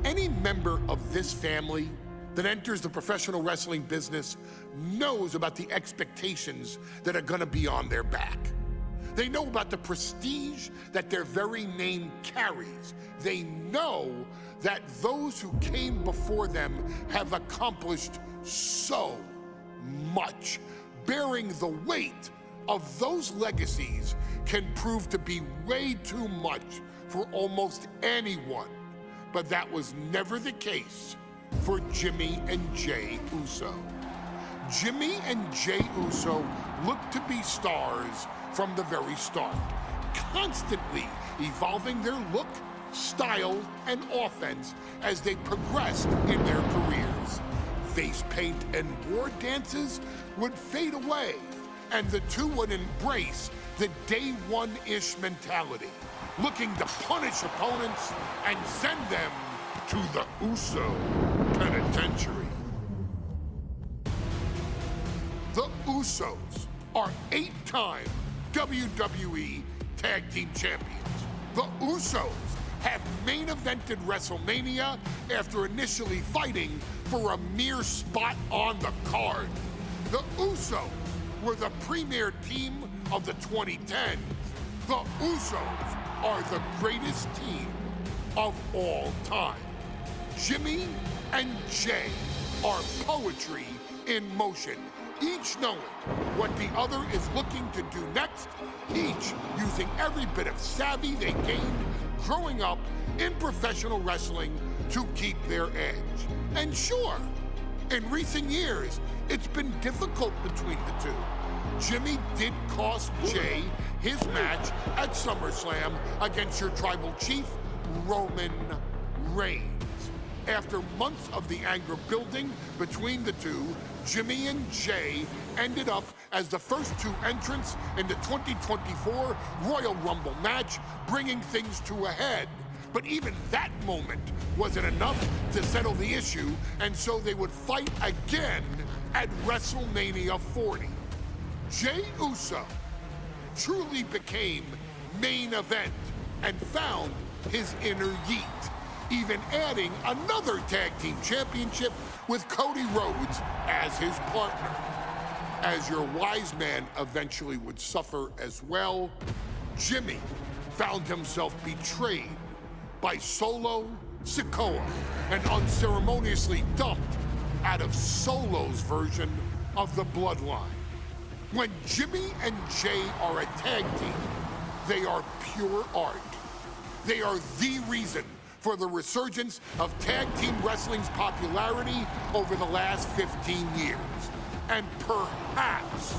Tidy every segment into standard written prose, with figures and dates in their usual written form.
Any member of this family that enters the professional wrestling business knows about the expectations that are gonna be on their back. They know about the prestige that their very name carries. They know that those who came before them have accomplished so much. Bearing the weight of those legacies can prove to be way too much for almost anyone. But that was never the case for Jimmy and Jey Uso. Jimmy and Jey Uso looked to be stars from the very start, constantly evolving their look, style, and offense as they progressed in their careers. Face paint and war dances would fade away, and the two would embrace the day one-ish mentality, looking to punish opponents and send them to the Uso penitentiary. The Usos are 8-time WWE Tag Team Champions. The Usos have main evented WrestleMania after initially fighting for a mere spot on the card. The Usos were the premier team of the 2010s. The Usos are the greatest team of all time. Jimmy and Jey are poetry in motion, each knowing what the other is looking to do next, each using every bit of savvy they gained growing up in professional wrestling to keep their edge. And sure, in recent years, it's been difficult between the two. Jimmy did cost Jey his match at SummerSlam against your tribal chief, Roman Reigns. After months of the anger building between the two, Jimmy and Jey ended up as the first two entrants in the 2024 Royal Rumble match, bringing things to a head. But even that moment wasn't enough to settle the issue, and so they would fight again at WrestleMania 40. Jey Uso truly became main event and found his inner yeet, even adding another tag team championship with Cody Rhodes as his partner. As your wise man eventually would suffer as well, Jimmy found himself betrayed by Solo Sikoa and unceremoniously dumped out of Solo's version of the Bloodline. When Jimmy and Jey are a tag team, they are pure art. They are the reason for the resurgence of tag team wrestling's popularity over the last 15 years. And perhaps,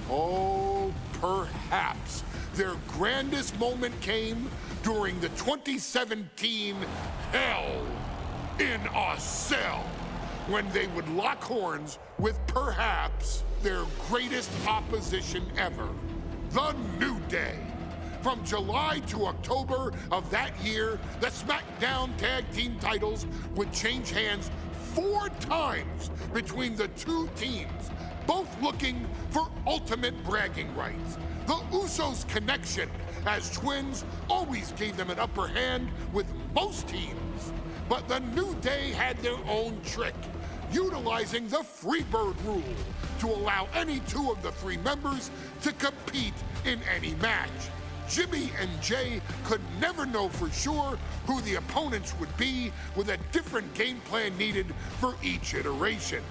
oh, perhaps, their grandest moment came during the 2017 Hell in a Cell, when they would lock horns with perhaps their greatest opposition ever, The New Day. From July to October of that year, the SmackDown Tag Team titles would change hands 4 times between the two teams, both looking for ultimate bragging rights. The Usos' connection as twins always gave them an upper hand with most teams. But the New Day had their own trick, utilizing the Freebird rule to allow any 2 of the 3 members to compete in any match. Jimmy and Jey could never know for sure who the opponents would be, with a different game plan needed for each iteration.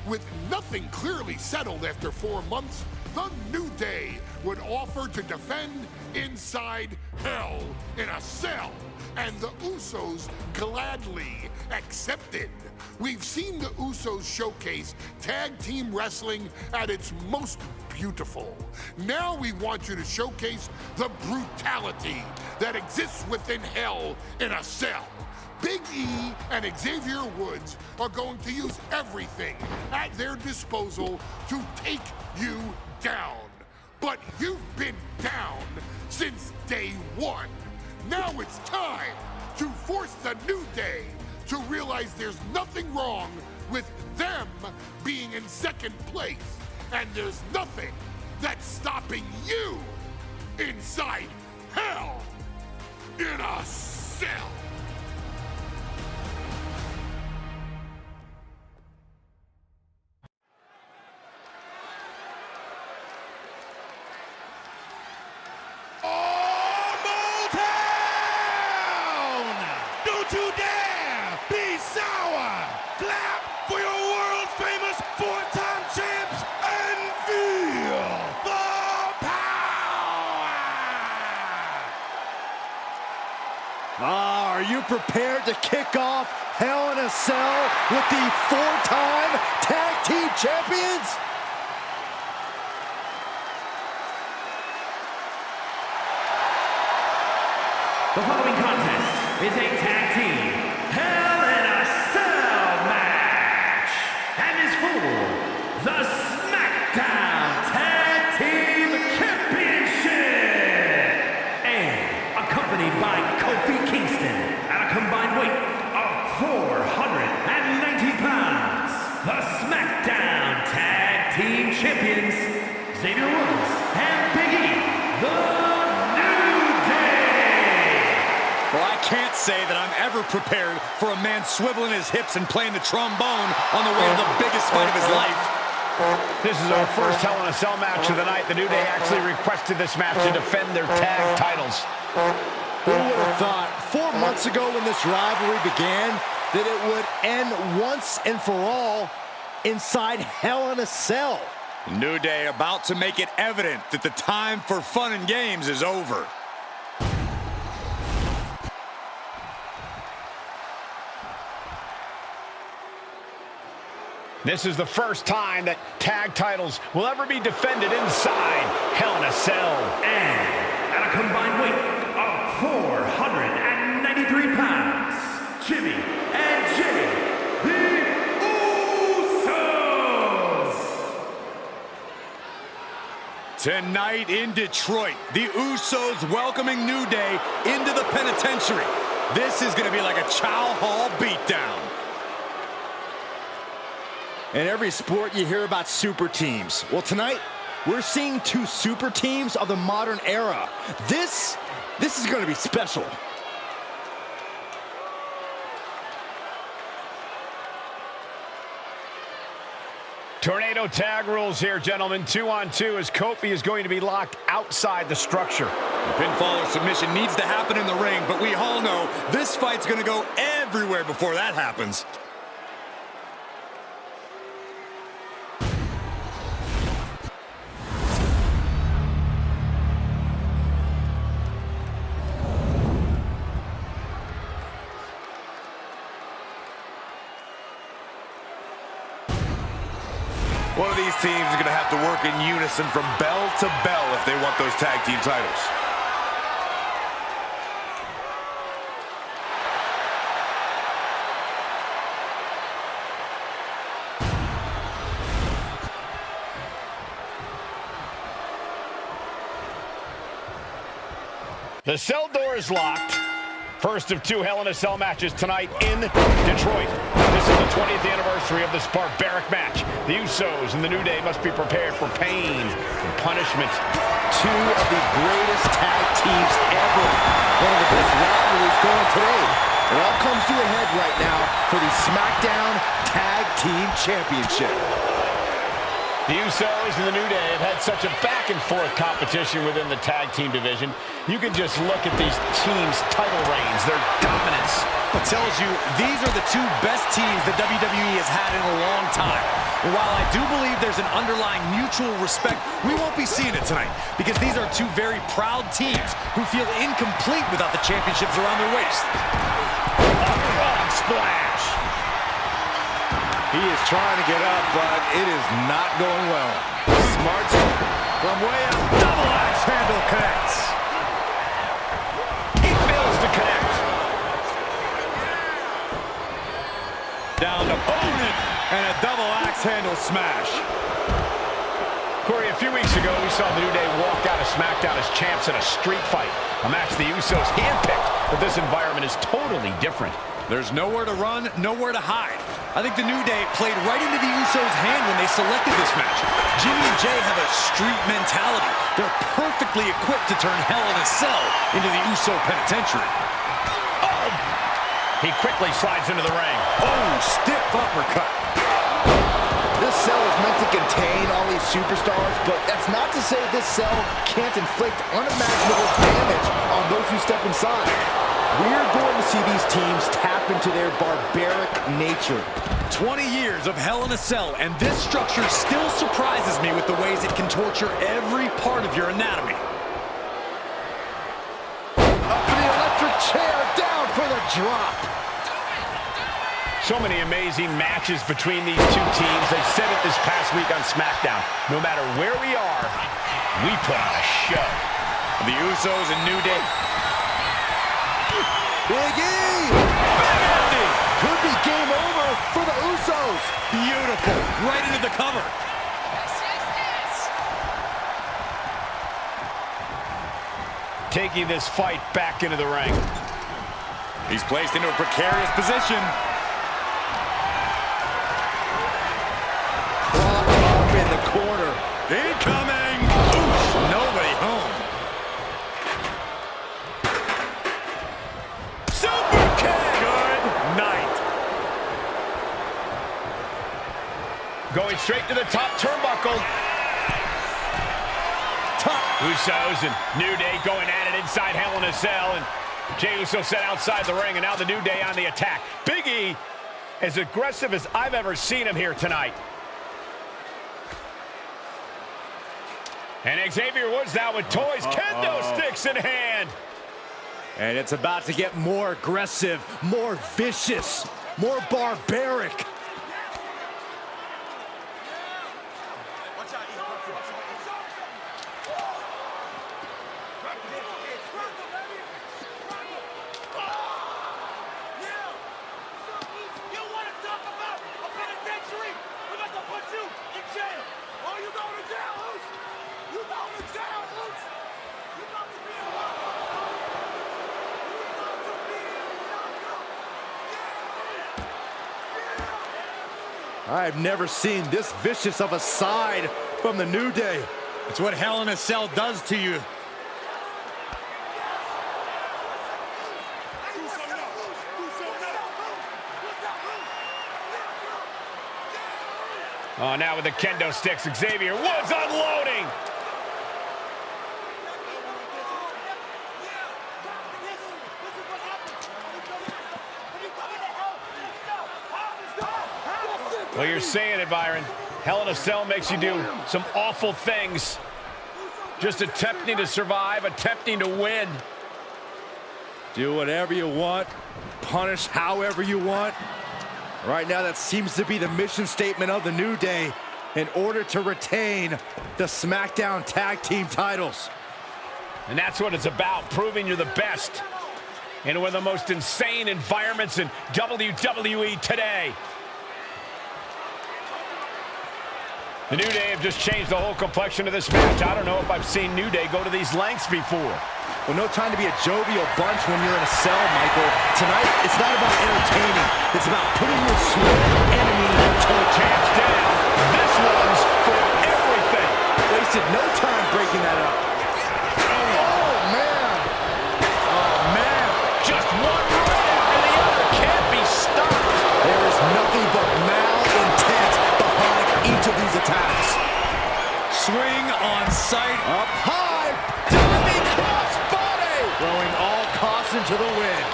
With nothing clearly settled after 4 months, the New Day would offer to defend inside Hell in a Cell, and the Usos gladly accepted. We've seen the Usos showcase tag team wrestling at its most beautiful. Now we want you to showcase the brutality that exists within Hell in a Cell. Big E and Xavier Woods are going to use everything at their disposal to take you down. But you've been down since day one. Now it's time to force the New Day to realize there's nothing wrong with them being in second place, and there's nothing that's stopping you inside Hell in a Cell. you dare be sour? Clap for your world-famous four-time champs and feel the power! Are you prepared to kick off Hell in a Cell with the four-time tag team champions? The following contest is a tag team Hell in a Cell match and is for the SmackDown Tag Team Championship and accompanied by Kofi Kingston at a combined weight of 490 pounds. The SmackDown Tag Team Champions Xavier Woods and Big E, the Well, I can't say that I'm ever prepared for a man swiveling his hips and playing the trombone on the way to the biggest fight of his life. This is our first Hell in a Cell match of the night. The New Day actually requested this match to defend their tag titles. Who would have thought 4 months ago when this rivalry began that it would end once and for all inside Hell in a Cell? New Day about to make it evident that the time for fun and games is over. This is the first time that tag titles will ever be defended inside Hell in a Cell. And at a combined weight of 493 pounds, Jimmy and Jay, the Usos! Tonight in Detroit, the Usos welcoming New Day into the penitentiary. This is going to be like a Chow Hall beatdown. In every sport, you hear about super teams. Well, tonight, we're seeing two super teams of the modern era. This is going to be special. Tornado tag rules here, gentlemen. 2-on-2 as Kofi is going to be locked outside the structure. The pinfall or submission needs to happen in the ring, but we all know this fight's going to go everywhere before that happens. One of these teams is going to have to work in unison from bell to bell if they want those tag team titles. The cell door is locked. First of two Hell in a Cell matches tonight in Detroit. This is the 20th anniversary of this barbaric match. The Usos and the New Day must be prepared for pain and punishment. Two of the greatest tag teams ever. One of the best rivalries going today. It all comes to a head right now for the SmackDown Tag Team Championship. The Usos and the New Day have had such a back-and-forth competition within the tag team division. You can just look at these teams' title reigns, their dominance. It tells you these are the two best teams that WWE has had in a long time. And while I do believe there's an underlying mutual respect, we won't be seeing it tonight because these are two very proud teams who feel incomplete without the championships around their waist. A frog splash. He is trying to get up, but it is not going well. Smart from way up. Double axe handle connects. He fails to connect. Down to opponent and a double axe handle smash. Corey, a few weeks ago, we saw the New Day walk out of SmackDown as champs in a street fight. A match the Usos handpicked, but this environment is totally different. There's nowhere to run, nowhere to hide. I think the New Day played right into the Usos' hand when they selected this match. Jimmy and Jay have a street mentality. They're perfectly equipped to turn Hell in a Cell into the Uso penitentiary. Oh! He quickly slides into the ring. Oh, stiff uppercut. This cell is meant to contain all these superstars, but that's not to say this cell can't inflict unimaginable damage on those who step inside. We're going to see these teams tap into their barbaric nature. 20 years of Hell in a Cell, and this structure still surprises me with the ways it can torture every part of your anatomy. Up for the electric chair, down for the drop. So many amazing matches between these two teams. They said it this past week on SmackDown. No matter where we are, we put on a show. The Usos and New Day. Big E! Big Andy! Could be game over for the Usos. Beautiful. Right into the cover. Taking this fight back into the ring. He's placed into a precarious position. Propped up in the corner. Incoming! Oof, nobody home. Super kick! Good night. Going straight to the top turnbuckle. Usos and New Day going at it inside Hell in a Cell, and Jey Uso set outside the ring, and now the New Day on the attack. Big E, as aggressive as I've ever seen him here tonight. And Xavier Woods now with toys, kendo sticks in hand. And it's about to get more aggressive, more vicious, more barbaric. I've never seen this vicious of a side from the New Day. It's what Hell in a Cell does to you. Oh, now with the kendo sticks, Xavier Woods unloading. Well, you're saying it, Byron. Hell in a Cell makes you do some awful things. Just attempting to survive, attempting to win. Do whatever you want, punish however you want. Right now, that seems to be the mission statement of the New Day in order to retain the SmackDown Tag Team titles. And that's what it's about, proving you're the best in one of the most insane environments in WWE today. The New Day have just changed the whole complexion of this match. I don't know if I've seen New Day go to these lengths before. Well, no time to be a jovial bunch when you're in a cell, Michael. Tonight, it's not about entertaining. It's about putting your sworn enemy to the Champ's down. This one's for everything. Wasted no time breaking that up. Oh, man. Oh, man. Just one right after the other. Can't be stopped. There is nothing but malintent behind each of these attacks. Swing on sight. Up high. Diving crossbody. Throwing all caution to the wind.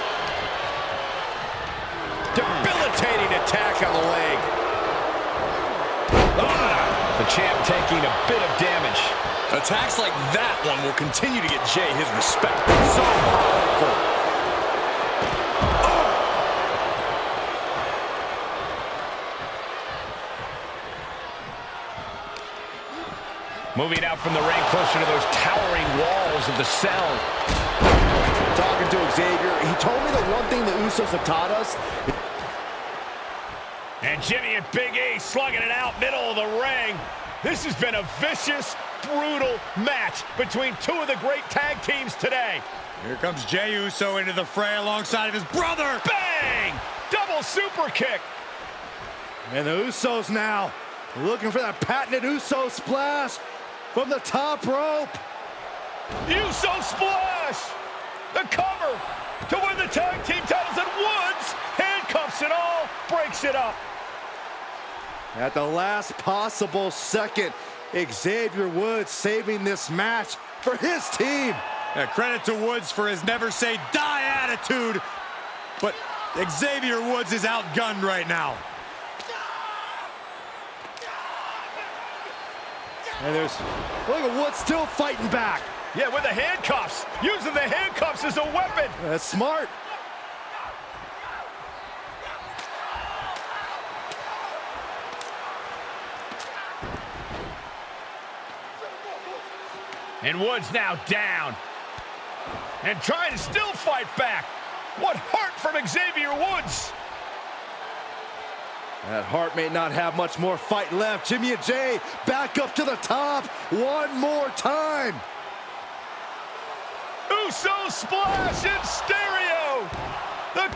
Debilitating attack on the leg. The champ taking a bit of damage. Attacks like that one will continue to get Jey his respect. So powerful. Moving out from the ring closer to those towering walls of the cell. Talking to Xavier, he told me the one thing the Usos have taught us. And Jimmy and Big E slugging it out middle of the ring. This has been a vicious, brutal match between two of the great tag teams today. Here comes Jey Uso into the fray alongside of his brother. Bang! Double super kick. And the Usos now looking for that patented Uso splash from the top rope. Uso splash! The cover to win the tag team titles, and Woods handcuffs it all, breaks it up. At the last possible second, Xavier Woods saving this match for his team. Yeah, credit to Woods for his never say die attitude, but Xavier Woods is outgunned right now. And look at Woods still fighting back. Yeah, with the handcuffs. Using the handcuffs as a weapon. That's smart. And Woods now down. And trying to still fight back. What heart from Xavier Woods. That Hart may not have much more fight left. Jimmy and Jay back up to the top one more time. Usos splash in stereo. The